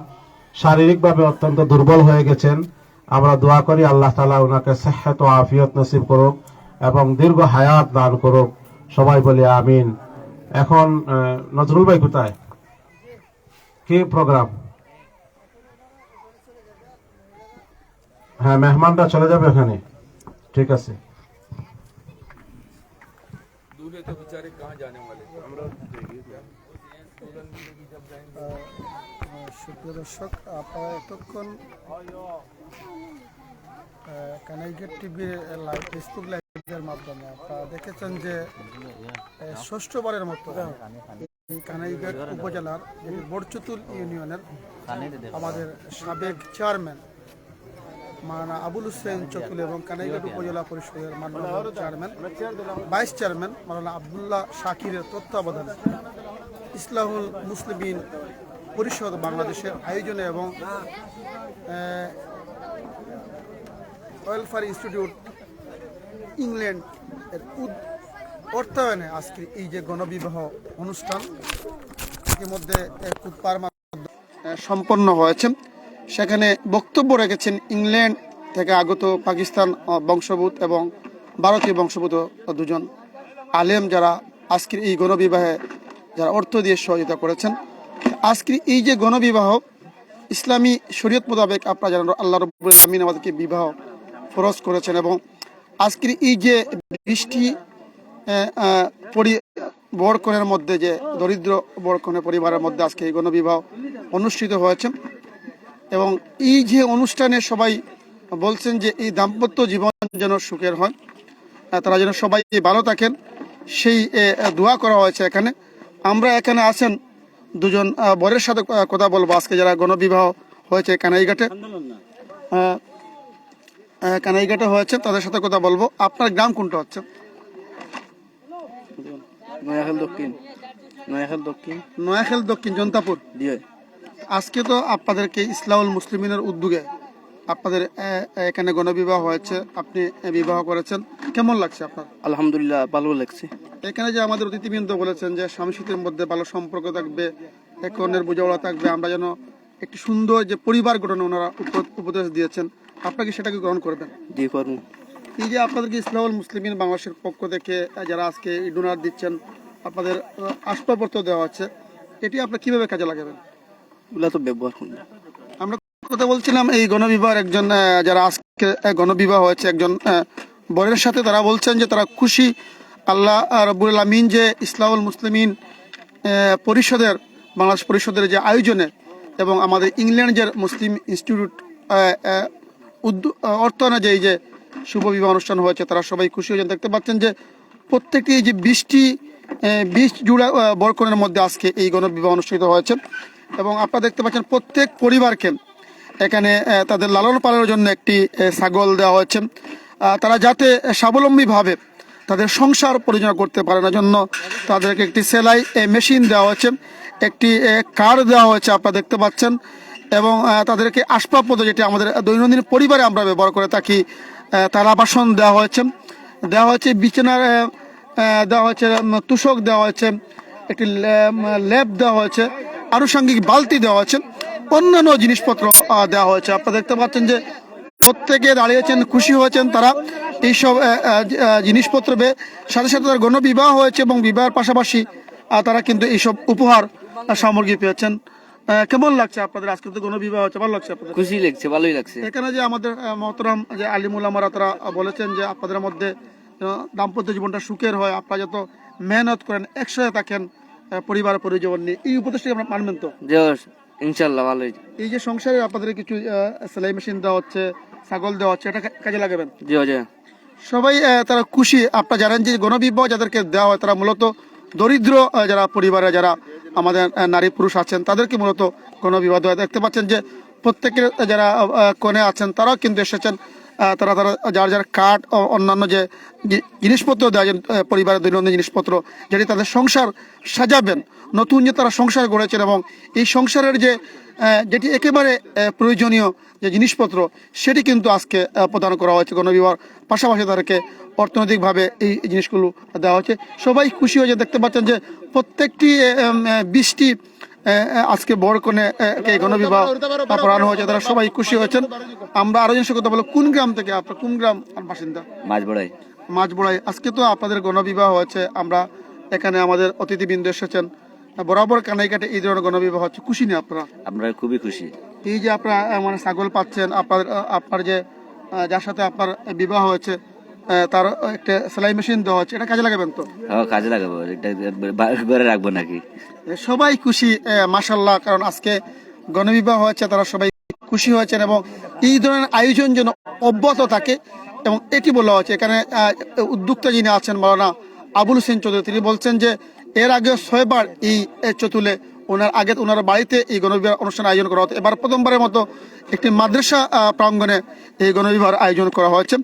শারীরিকভাবে অত্যন্ত দুর্বল হয়ে গেছেন। আমরা দোয়া করি আল্লাহ তাআলা ওনাকে সেহত ও আফিয়ত নসিব করুক এবং দীর্ঘ হায়াত দান করুক। সবাই বলি আমিন। এখন নজরুল ভাই কোথায়, কি প্রোগ্রাম? হ্যাঁ, মেহমানরা চলে যাবে ওখানে, ঠিক আছে। दूल्हे तो बेचारे कहाँ जाने वाले? সুপ্রিয় দর্শক, আপনারা এতক্ষণ কানাইঘাট টিভির লাইভ ফেসবুক লাইভের মাধ্যমে আপনারা দেখেছেন যে ষষ্ঠবারের মতো এই কানাইঘাট উপজেলার বড়চতুল ইউনিয়নের আমাদের সাবেক চেয়ারম্যান মাওলানা আবুল হুসেন চতুল এবং কানাইঘাট উপজেলা পরিষদের মাননীয় চেয়ারম্যান ভাইস চেয়ারম্যান মাওলানা আব্দুল্লাহ শাকিরের তত্ত্বাবধানে ইসলাহুল মুসলিমিন পরিষদ বাংলাদেশের আয়োজনে এবং ওয়েলফেয়ার ইনস্টিটিউট ইংল্যান্ড এর অর্থায়নে আজকে এই যে গণবিবাহ অনুষ্ঠান ইতিমধ্যে কুতপার মাধ্যমে সম্পন্ন হয়েছে। সেখানে বক্তব্য রেখেছেন ইংল্যান্ড থেকে আগত পাকিস্তান বংশোদ্ভূত এবং ভারতীয় বংশোদ্ভূত দুজন আলেম, যারা আজকের এই গণবিবাহে যারা অর্থ দিয়ে সহযোগিতা করেছেন। আজকের এই যে গণবিবাহ ইসলামী শরীয়ত মোতাবেক আপনারা জানেন আল্লাহ রাব্বুল আলামিন আমাদেরকে বিবাহ ফরজ করেছেন, এবং আজকের এই যে বৃষ্টি বরকনের মধ্যে যে দরিদ্র বরকনের পরিবারের মধ্যে আজকে এই গণবিবাহ অনুষ্ঠিত হয়েছে, এবং এই যে অনুষ্ঠানে সবাই বলছেন যে এই দাম্পত্য জীবন যেন সুখের হয়, তারা যেন সবাই ভালো থাকেন, সেই দোয়া করা হয়েছে এখানে। আমরা এখানে আছেন দুজন বরের সাথে কথা বলবো আজকে যারা গণবিবাহ হয়েছে কানাইঘাটে হয়েছে, তাদের সাথে কথা বলবো। আপনার গ্রাম কোনটা হচ্ছে? নয়াখাল দক্ষিণ জনতাপুর। আজকে তো আপনাদেরকে ইসলাহুল মুসলিমিনের উদ্যোগে আপনাদের এখানে গণবিবাহ হয়েছে, আপনি বিবাহ করেছেন, কেমন লাগছে আপনার? আলহামদুলিল্লাহ, ভালো লাগছে। এখানে যে আমাদের অতিথিবৃন্দ বলেছেন যে স্বামী স্ত্রীর মধ্যে ভালো সম্পর্ক থাকবে, একে অন্যের বোঝাপড়া থাকবে, আমরা যেন একটি সুন্দর যে পরিবার গঠনে ওনারা উপদেশ দিয়েছেন, আপনাকে সেটাকে গ্রহণ করবেন? দিয়ে করবো। এই যে আপনাদেরকে ইসলাহুল মুসলিমিন বাংলাদেশের পক্ষ থেকে যারা আজকে ডোনার দিচ্ছেন, আপনাদের আসবাবপত্র দেওয়া হচ্ছে, এটি আপনারা কিভাবে কাজে লাগাবেন? ওগুলা তো ব্যবহার করি। আমরা কথা বলছিলাম এই গণবিবাহের একজন যারা আজকে গণবিবাহ হয়েছে একজন বরের সাথে, তারা বলছেন যে তারা খুশি আল্লাহ রাব্বুল আলামিন যে ইসলাহুল মুসলিমিন পরিষদের বাংলাদেশ পরিষদের যে আয়োজনে এবং আমাদের ইংল্যান্ডের মুসলিম ইনস্টিটিউট অর্থ অনুযায়ী যে শুভ বিবাহ অনুষ্ঠান হয়েছে, তারা সবাই খুশি হয়েছেন। দেখতে পাচ্ছেন যে প্রত্যেকটি যে 20 জুড়া বরকনের মধ্যে আজকে এই গণবিবাহ অনুষ্ঠিত হয়েছে, এবং আপনারা দেখতে পাচ্ছেন প্রত্যেক পরিবারকে এখানে তাদের লালন পালনের জন্য একটি ছাগল দেওয়া হয়েছে, তারা যাতে স্বাবলম্বীভাবে তাদের সংসার পরিচালনা করতে পারে না জন্য তাদেরকে একটি সেলাই মেশিন দেওয়া হয়েছে, একটি কার্ড দেওয়া হয়েছে আপনারা দেখতে পাচ্ছেন, এবং তাদেরকে আসবাবপত্র যেটি আমাদের দৈনন্দিন পরিবারে আমরা ব্যবহার করে থাকি, তারা বাসন দেওয়া হয়েছে বিছানার দেওয়া হয়েছে, তুষক দেওয়া হয়েছে, একটি ল্যাপ দেওয়া হয়েছে, আনুষঙ্গিক বালতি দেওয়া হয়েছে, অন্যান্য জিনিসপত্র দেওয়া হয়েছে। আপনারা দেখতে পাচ্ছেন যে প্রত্যেকে দাঁড়িয়েছেন, খুশি হয়েছেন, তারা এইসব জিনিসপত্র সাথে সাথে তার গণবিবাহ হয়েছে এবং বিবাহের পাশাপাশি তারা কিন্তু এইসব উপহার সামগ্রী পেয়েছেন। কেমন লাগছে আপনাদের? আজকে তো গণবিবাহ হচ্ছে, ভালো লাগছে আপনাদের? খুশি লাগছে, ভালোই লাগছে। এখানে যে আমাদের মহতরম যে আলিম উলামারা তারা বলেছেন যে আপনাদের মধ্যে দাম্পত্য জীবনটা সুখের হয়, আপনারা যত মেহনত করেন, একসাথে থাকেন পরিবার পরিজন নিয়ে, এই উপদেশটা আপনারা মানবেন তো? ইনশাল্লাহ ভালোই। এই যে সংসারে আপনাদের কিছু সেলাই মেশিন দেওয়া হচ্ছে, ছাগল দেওয়া হচ্ছে, এটা কাজে লাগাবেন? সবাই তারা খুশি। আপনারা জানেন যে গণবিবাহ যাদেরকে দেওয়া হয় তারা মূলত দরিদ্র যারা পরিবারে যারা আমাদের নারী পুরুষ আছেন তাদেরকে মূলত গণবিবাহ দেওয়া। দেখতে পাচ্ছেন যে প্রত্যেকের যারা কনে আছেন তারাও কিন্তু এসেছেন, তারা যার যার কার্ড অন্যান্য যে জিনিসপত্র দেওয়া যায় পরিবারের দৈনন্দিন জিনিসপত্র, যেটি তাদের সংসার সাজাবেন, নতুন যে তারা সংসার গড়েছেন, এবং এই সংসারের যেটি একেবারে প্রয়োজনীয় যে জিনিসপত্র সেটি কিন্তু আজকে প্রদান করা হয়েছে গণবিবাহর পাশাপাশি তাদেরকে অর্থনৈতিকভাবে এই জিনিসগুলো দেওয়া হচ্ছে। সবাই খুশি হয়েছে। দেখতে পাচ্ছেন যে প্রত্যেকটি 20টি আজকে বরকনে গণবিবাহ পড়ানো হয়েছে, তারা সবাই খুশি হয়েছেন। আমরা আরো জিনিস কথা বলবো, কোন গ্রাম থেকে আপনার, কোন গ্রাম বাসিন্দা? মাঝবড়াই। আজকে তো আপনাদের গণবিবাহ হয়েছে, আমরা এখানে আমাদের অতিথিবৃন্দ এসেছেন, বরাবর কানাইঘাটে এই ধরনের গণবিবাহ হচ্ছে, খুশি না আপনারা? আমরা খুবই খুশি। এই যে আপনারা মানে ছাগল পাচ্ছেন, আপনার যে যার সাথে আপনার বিবাহ হয়েছে তার একটা সেলাই মেশিন দেওয়া হচ্ছে, এটা কাজে লাগাবেন তো? কাজে লাগাবো, এটা ঘরে রাখবো নাকি? সবাই খুশি মাশাআল্লাহ, কারণ আজকে গণবিবাহ হয়েছে, তারা সবাই খুশি হয়েছেন, এবং এই ধরনের আয়োজন যেন অব্যাহত থাকে। এবং এটি বলা হচ্ছে এখানে উদ্যোক্তা যিনি আছেন মাওলানা আবুল হোসেন চৌধুরী, তিনি বলছেন যে এর আগে 6 বার এই চতুলে ওনার বাড়িতে এই গণবিবাহ অনুষ্ঠান আয়োজন করা হতো, এবার প্রথমবারের মতো একটি মাদ্রাসা প্রাঙ্গণে এই গণবিবাহ আয়োজন করা হয়েছে,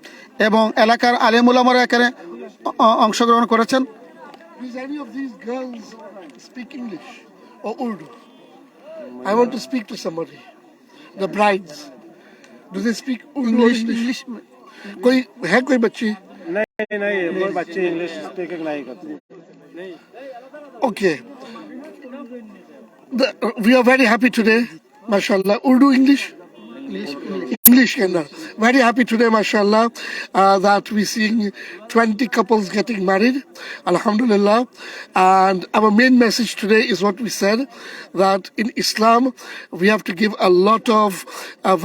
এবং এলাকার আলেম উলামারা এখানে অংশগ্রহণ করেছেন। Does any of these girls speak English or Urdu? I want to speak to somebody. The brides. Do they speak Urdu or English? कोई है कोई बच्ची? नहीं कोई बच्चे इंग्लिश स्पीकिंग नहीं करते। Okay. We are very happy today. MashaAllah. Urdu, English? English Kender. Very happy today, mashallah, that we seeing 20 couples getting married, alhamdulillah. And our main message today is what we said, that in Islam we have to give a lot of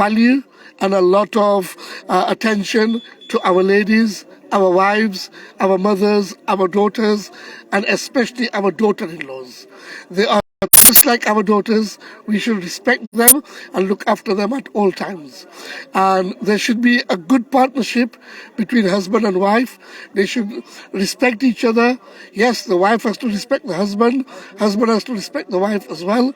value and a lot of attention to our ladies, our wives, our mothers, our daughters, and especially our daughter-in-laws. They are just like our daughters. We should respect them and look after them at all times. And there should be a good partnership between husband and wife. They should respect each other. Yes, the wife has to respect the husband. Husband has to respect the wife as well.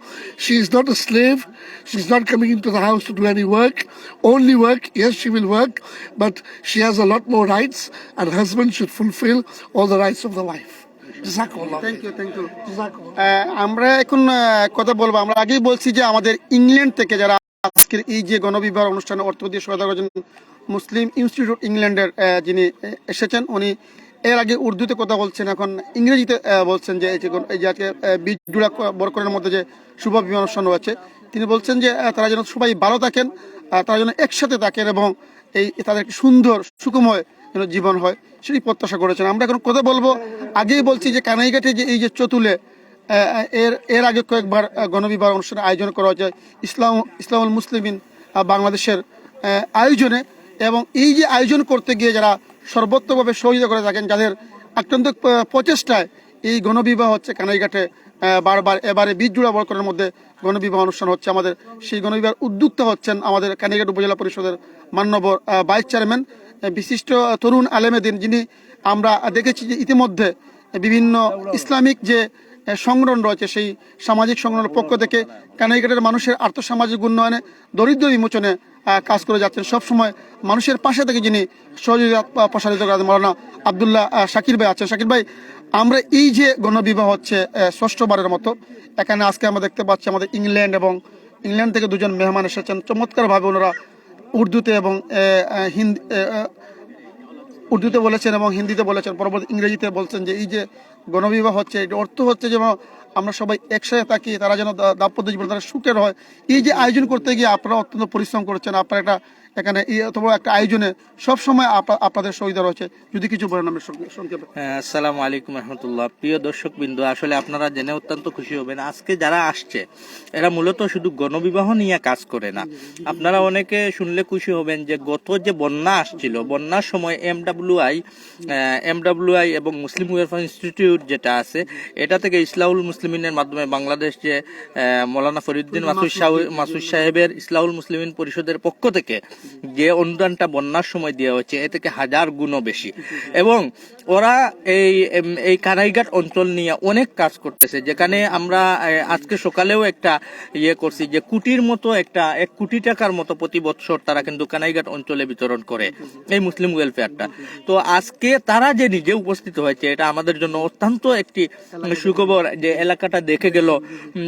She is not a slave. She's not coming into the house to do any work. Only work. Yes, she will work, but she has a lot more rights, and husband should fulfill all the rights of the wife. Thank you আমরা এখন কথা বলবো। আমরা আগেই বলছি যে আমাদের England থেকে যারা আজকের এই যে গণবিবাহ অনুষ্ঠানে অর্থ দিয়ে সহায়তা করেছেন, মুসলিম ইনস্টিটিউট ইংল্যান্ডের যিনি এসেছেন, উনি এর আগে উর্দুতে কথা বলছেন, এখন ইংরেজিতে বলছেন যে এই যে আজকে বীজজোড়া বরকনের মধ্যে যে শুভ বিবাহ অনুষ্ঠান হয়েছে, তিনি বলছেন যে তারা যেন সবাই ভালো থাকেন, তারা যেন একসাথে থাকেন এবং এই তাদের সুন্দর সুখময় যেন জীবন হয় সেটি প্রত্যাশা করেছেন। আমরা এখন কথা বলবো। আগেই বলছি যে কানাইঘাটে যে এই যে চতুলে এর আগে কয়েকবার গণবিবাহ অনুষ্ঠানের আয়োজন করা হয়েছে ইসলামুল মুসলিমিন বাংলাদেশের আয়োজনে, এবং এই যে আয়োজন করতে গিয়ে যারা সর্বোত্তমভাবে সহযোগিতা করে থাকেন, যাদের অত্যন্ত প্রচেষ্টায় এই গণবিবাহ হচ্ছে কানাইঘাটে বারবার, এবারে বীজজোড়া বরকনের মধ্যে গণবিবাহ অনুষ্ঠান হচ্ছে। আমাদের সেই গণবিবাহ উদ্যোক্তা হচ্ছেন আমাদের কানাইঘাট উপজেলা পরিষদের মাননীয় ভাইস চেয়ারম্যান বিশিষ্ট তরুণ আলেমেদিন, যিনি আমরা দেখেছি যে ইতিমধ্যে বিভিন্ন ইসলামিক যে সংগঠন রয়েছে সেই সামাজিক সংগঠনের পক্ষ থেকে কানাইঘাটের মানুষের আর্থসামাজিক উন্নয়নে, দরিদ্র বিমোচনে কাজ করে যাচ্ছেন। সবসময় মানুষের পাশে থেকে যিনি সহযোগিতা প্রসারিত করেন মাওলানা আব্দুল্লাহ শাকির ভাই আছেন। শাকির ভাই, আমরা এই যে গণবিবাহ হচ্ছে ষষ্ঠবারের মতো, এখানে আজকে আমরা দেখতে পাচ্ছি আমাদের ইংল্যান্ড থেকে দুজন মেহমান এসেছেন। চমৎকারভাবে ওনারা উর্দুতে এবং উর্দুতে বলেছেন এবং হিন্দিতে বলেছেন, পরবর্তী ইংরেজিতে বলছেন যে এই যে গণবিবাহ হচ্ছে এর অর্থ হচ্ছে যেন আমরা সবাই একসাথে থাকি, তারা যেন দাম্পত্য জীবন তারা সুখের হয়। এই যে আয়োজন করতে গিয়ে আপনারা অত্যন্ত পরিশ্রম করেছেন, আপনারা এখানে অথবা একটা আয়োজনে সবসময় আপনাদের সহযোগিতা রয়েছে, যদি কিছু বলেন আমরা সংক্ষেপে। আসসালামু আলাইকুম রহমতুল্লাহ। প্রিয় দর্শক বিন্দু, আসলে আপনারা জেনে অত্যন্ত খুশি হবেন, আজকে যারা আসছে এরা মূলত শুধু গণবিবাহ নিয়ে কাজ করে না। আপনারা অনেকে শুনলে খুশি হবেন যে গত যে বন্যা আসছিল, বন্যার সময় এমডব্লিউআই এবং মুসলিম ওয়েলফেয়ার ইনস্টিটিউট যেটা আছে, এটা থেকে ইসলাহুল মুসলিমিনের মাধ্যমে বাংলাদেশ যে মৌলানা ফরিদুদ্দিন মাসুদ সাহেবের ইসলাহুল মুসলিমিন পরিষদের পক্ষ থেকে যে অনুদানটা বন্যার সময় দেওয়া হচ্ছে এ থেকে 1000 গুণও বেশি, এবং ওরা এই কানাইঘাট অঞ্চল নিয়ে অনেক কাজ করতেছে। যেখানে আমরা আজকে সকালেও একটা করছি যে কোটির মতো 1 কোটি টাকার মতো প্রতি বছর তারা কিন্তু কানাইঘাট অঞ্চলে বিতরণ করে এই মুসলিম ওয়েলফেয়ারটা। তো আজকে তারা যে নিজে উপস্থিত হয়েছে, এটা আমাদের জন্য অত্যন্ত একটি সুখবর যে এলাকাটা দেখে গেল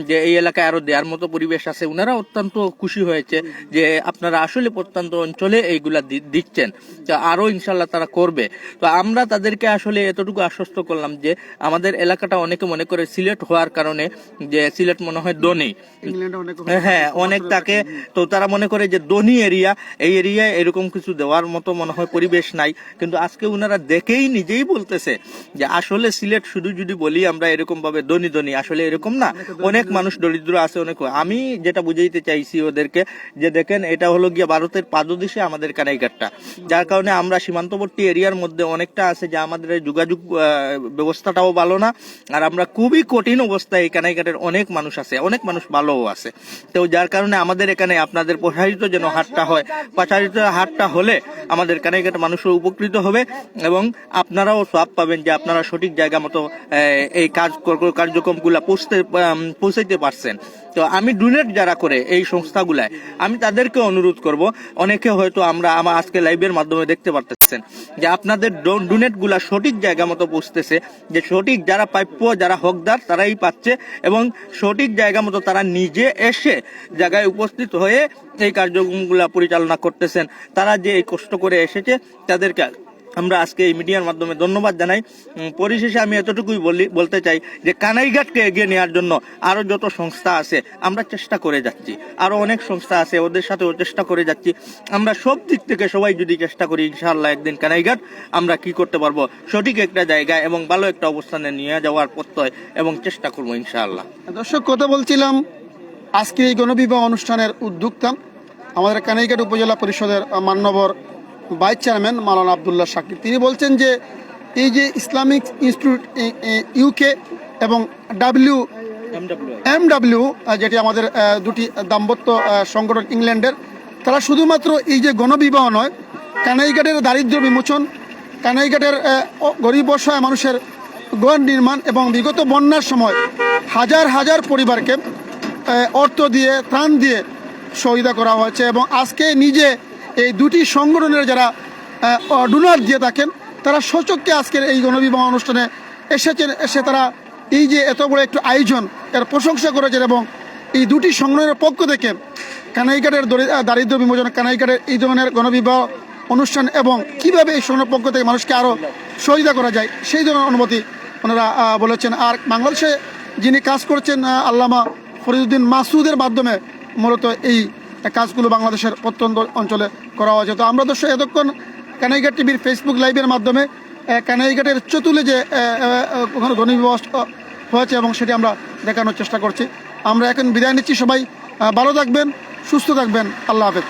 যে এই এলাকায় আরো দেওয়ার মতো পরিবেশ আছে। ওনারা অত্যন্ত খুশি হয়েছে যে আপনারা আসলে প্রত্যন্ত অঞ্চলে এইগুলা দিচ্ছেন, আরো ইনশাল্লাহ তারা করবে। তো আমরা তাদেরকে আসলে এতটুকু আশ্বস্ত করলাম যে আমাদের এলাকাটা অনেকে মনে করে সিলেট হওয়ার কারণে যে সিলেট মনে হয় ধনী, হ্যাঁ অনেক তাকে, তো তারা মনে করে যে ধনী এরিয়া, এই এরিয়ায় এরকম কিছু দেওয়ার মতো মনে হয় পরিবেশ নাই। কিন্তু আজকে ওনারা দেখেই নিজেই বলতেছে যে আসলে সিলেট শুধু যদি বলি আমরা এরকম ভাবে ধনী, আসলে এরকম না, অনেক মানুষ দরিদ্র আছে অনেক। আমি যেটা বুঝাইতে চাইছি ওদেরকে যে দেখেন এটা হলো গিয়ে ভারতের পাদদেশে আমাদের কানাইঘাটটা, যার কারণে আমরা সীমান্তবর্তী এরিয়ার মধ্যে অনেকটা আছে যে আমাদের যোগাযোগ ব্যবস্থাটাও ভালো না, আর আমরা খুবই কঠিন অবস্থায় এই কানাইঘাটের অনেক মানুষ আছে, অনেক মানুষ ভালোও আছে। তো যার কারণে আমাদের এখানে আপনাদের প্রসারিত যেন হাটটা হয়, প্রসারিত হাটটা হলে আমাদের কানাইঘাটের মানুষও উপকৃত হবে এবং আপনারাও সওয়াব পাবেন যে আপনারা সঠিক জায়গা মতো এই কার্যক্রমগুলা পৌঁছাইতে পারছেন। তো আমি ডোনেট যারা করে এই সংস্থাগুলায় আমি তাদেরকে অনুরোধ করব, অনেকে হয়তো আমার আজকে লাইভের মাধ্যমে দেখতে পারতেছেন যে আপনাদের ডোনেট গুলা সঠিক জায়গা মতো পৌঁছতেছে, যে সঠিক যারা প্রাপ্য যারা হকদার তারাই পাচ্ছে এবং সঠিক জায়গা মতো তারা নিজে এসে জায়গায় উপস্থিত হয়ে এই কার্যক্রমগুলা পরিচালনা করতেছেন। তারা যে এই কষ্ট করে এসেছে তাদেরকে আমরা আজকে এই মিডিয়ার মাধ্যমে ধন্যবাদ জানাই। পরিশেষে আমি এতটুকুই বলতে চাই যে কানাইঘাটকে এগিয়ে নেওয়ার জন্য আরো যত সংস্থা আছে আমরা চেষ্টা করে যাচ্ছি, আরো অনেক সংস্থা আছে ওদের সাথেও চেষ্টা করে যাচ্ছি। আমরা সব দিক থেকে সবাই যদি চেষ্টা করি ইনশাআল্লাহ একদিন কানাইঘাট আমরা কি করতে পারবো, সঠিক একটা জায়গায় এবং ভালো একটা অবস্থানে নিয়ে যাওয়ার প্রত্যয় এবং চেষ্টা করবো ইনশাআল্লাহ। দর্শক, কথা বলছিলাম আজকে এই গণবিবাহ অনুষ্ঠানের উদ্যোক্তা আমাদের কানাইঘাট উপজেলা পরিষদের মান্যবর ভাইস চেয়ারম্যান মাওলানা আব্দুল্লাহ শাকির। তিনি বলছেন যে এই যে ইসলামিক ইনস্টিটিউট ইউকে এবং এমডব্লিউ যেটি আমাদের দুটি দাম্পত্য সংগঠন ইংল্যান্ডের, তারা শুধুমাত্র এই যে গণবিবাহ নয়, কানাইঘাটের দারিদ্র্য বিমোচন, কানাইঘাটের গরিব অসহায় মানুষের ঘর নির্মাণ এবং বিগত বন্যার সময় হাজার হাজার পরিবারকে অর্থ দিয়ে ত্রাণ দিয়ে সহযোগিতা করা হয়েছে। এবং আজকে নিজে এই দুটি সংগঠনের যারা ডোনার দিয়ে থাকেন তারা সচক্ষে আজকের এই গণবিবাহ অনুষ্ঠানে এসেছেন, এসে তারা এই যে এত বড় একটু আয়োজন এর প্রশংসা করেছেন এবং এই দুটি সংগঠনের পক্ষ থেকে কানাইঘাটের দারিদ্র্য বিমোচন, কানাইঘাটের এই ধরনের গণবিবাহ অনুষ্ঠান এবং কীভাবে এই সংগঠনের পক্ষ থেকে মানুষকে আরও সহযোগিতা করা যায় সেই ধরনের অনুমতি ওনারা বলেছেন। আর বাংলাদেশে যিনি কাজ করছেন আল্লামা ফরিদুদ্দিন মাসুদের মাধ্যমে মূলত এই কাজগুলো বাংলাদেশের প্রত্যন্ত অঞ্চলে করা হয়েছে। তো আমরা দর্শক এতক্ষণ কানাইঘাট টিভির ফেসবুক লাইভের মাধ্যমে কানাইঘাটের চতুলে যে গণবিবাহ হয়েছে এবং সেটি আমরা দেখানোর চেষ্টা করছি। আমরা এখন বিদায় নিচ্ছি, সবাই ভালো থাকবেন, সুস্থ থাকবেন, আল্লাহ হাফেজ।